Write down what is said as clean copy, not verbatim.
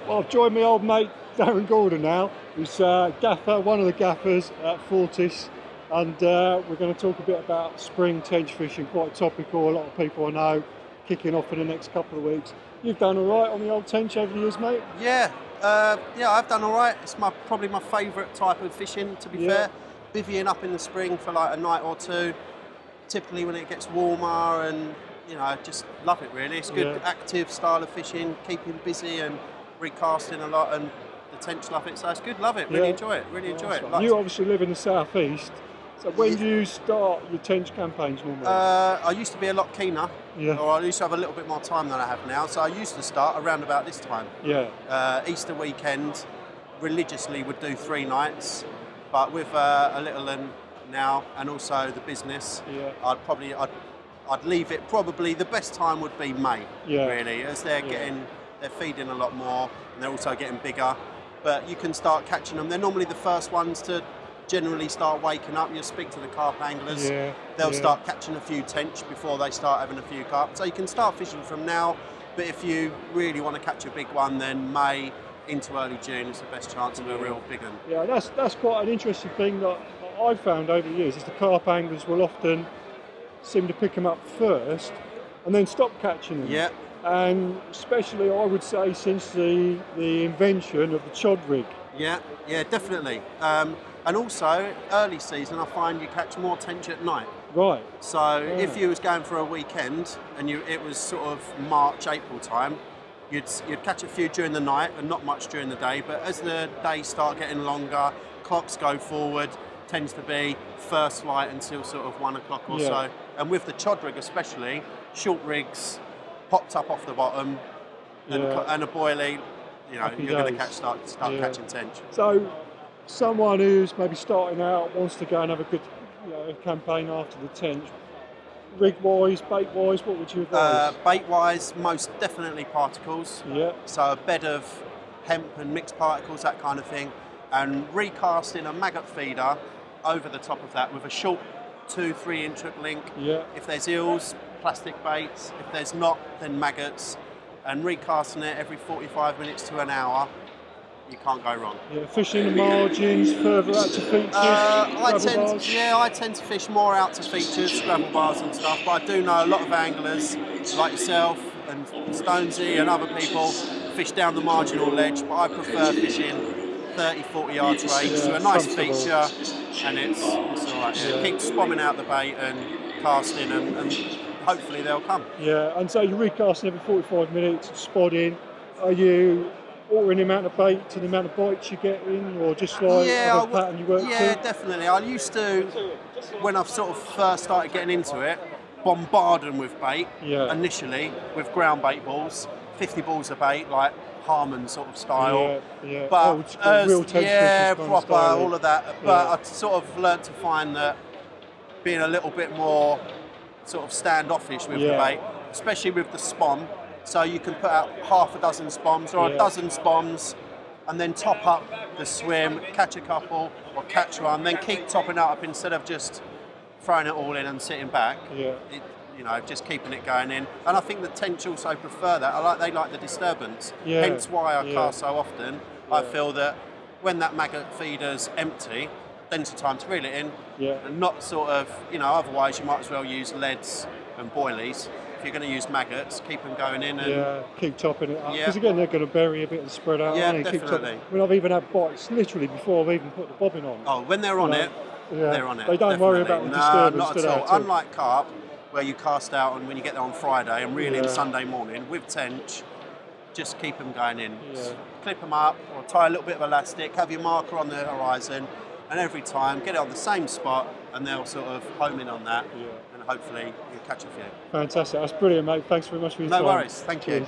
Well, I've joined my old mate Darran Goulder now, who's gaffer, one of the gaffers at Fortis, and we're going to talk a bit about spring tench fishing, quite topical. A lot of people I know kicking off in the next couple of weeks. You've done all right on the old tench over the years, mate? Yeah, I've done all right. It's probably my favourite type of fishing, to be fair. Bivvying up in the spring for like a night or two, typically when it gets warmer, and you know, I just love it really. It's a good active style of fishing, keeping busy and recasting a lot, and the tench love it, so it's good, love it, really enjoy it, really enjoy it. You obviously live in the southeast, so when do you start your tench campaigns normally? I used to be a lot keener, or I used to have a little bit more time than I have now, so I used to start around about this time. Easter weekend, religiously would do 3 nights, but with a little one now, and also the business, I'd leave it, probably the best time would be May, really, as they're feeding a lot more, and they're also getting bigger, but you can start catching them. They're normally the first ones to generally start waking up. You speak to the carp anglers, they'll start catching a few tench before they start having a few carp, so you can start fishing from now, but if you really want to catch a big one, then May into early June is the best chance of a real big one. Yeah, that's quite an interesting thing that I've found over the years, is the carp anglers will often seem to pick them up first and then stop catching them. And especially, I would say, since the invention of the chod rig. Yeah, definitely. And also, early season, I find you catch more tench at night. Right. So if you was going for a weekend and it was sort of March, April time, you'd catch a few during the night and not much during the day. But as the days start getting longer, clocks go forward, tends to be first light until sort of 1 o'clock or so. And with the chod rig especially, short rigs, popped up off the bottom, and a boilie, you know, you're going to start catching tench. So, someone who's maybe starting out wants to go and have a good campaign after the tench, rig-wise, bait-wise, what would you advise? Bait-wise, most definitely particles. So a bed of hemp and mixed particles, that kind of thing, and recasting a maggot feeder over the top of that with a short 2-3 inch hook link. If there's eels, plastic baits. If there's not, then maggots, and recasting it every 45 minutes to an hour. You can't go wrong. Fishing the margins, further out to features, I tend to fish more out to features, gravel bars and stuff, but I do know a lot of anglers, like yourself and Stonesy and other people, fish down the marginal ledge, but I prefer fishing 30-40 yards range to a nice feature, and it's all right. Keep spomming out the bait and casting, and hopefully they'll come. And so you're recasting every 45 minutes, spotting. Are you altering the amount of bait to the amount of bites you get in, or just like a pattern you work to? Definitely. I used to, when I sort of first started getting into it, bombard them with bait initially, with ground bait balls, 50 balls of bait, like Harmon sort of style. But real tench proper, style. all of that. But I sort of learnt to find that being a little bit more sort of standoffish with the bait, especially with the spom. So you can put out half a dozen spoms or a dozen spoms, and then top up the swim, catch a couple or catch one, then keep topping it up instead of just throwing it all in and sitting back. Just keeping it going in. And I think the tench also prefer that. They like the disturbance. Hence why I cast so often. I feel that when that maggot feeder's empty, then's the time to reel it in, and not sort of, otherwise you might as well use leads and boilies. If you're going to use maggots, keep them going in and keep topping it up. Because again, they're going to bury a bit and spread out. Definitely. I've even had bites literally before I've even put the bobbin on. Oh, when they're on it, they're on it. They don't worry about the disturbance. Not at all. Unlike carp, where you cast out and when you get there on Friday and reel in Sunday morning, with tench, just keep them going in. Clip them up or tie a little bit of elastic, have your marker on the horizon, and every time get it on the same spot, and they'll sort of home in on that, and hopefully you'll catch a few. Fantastic, that's brilliant, mate. Thanks very much for your time. No worries, thank you.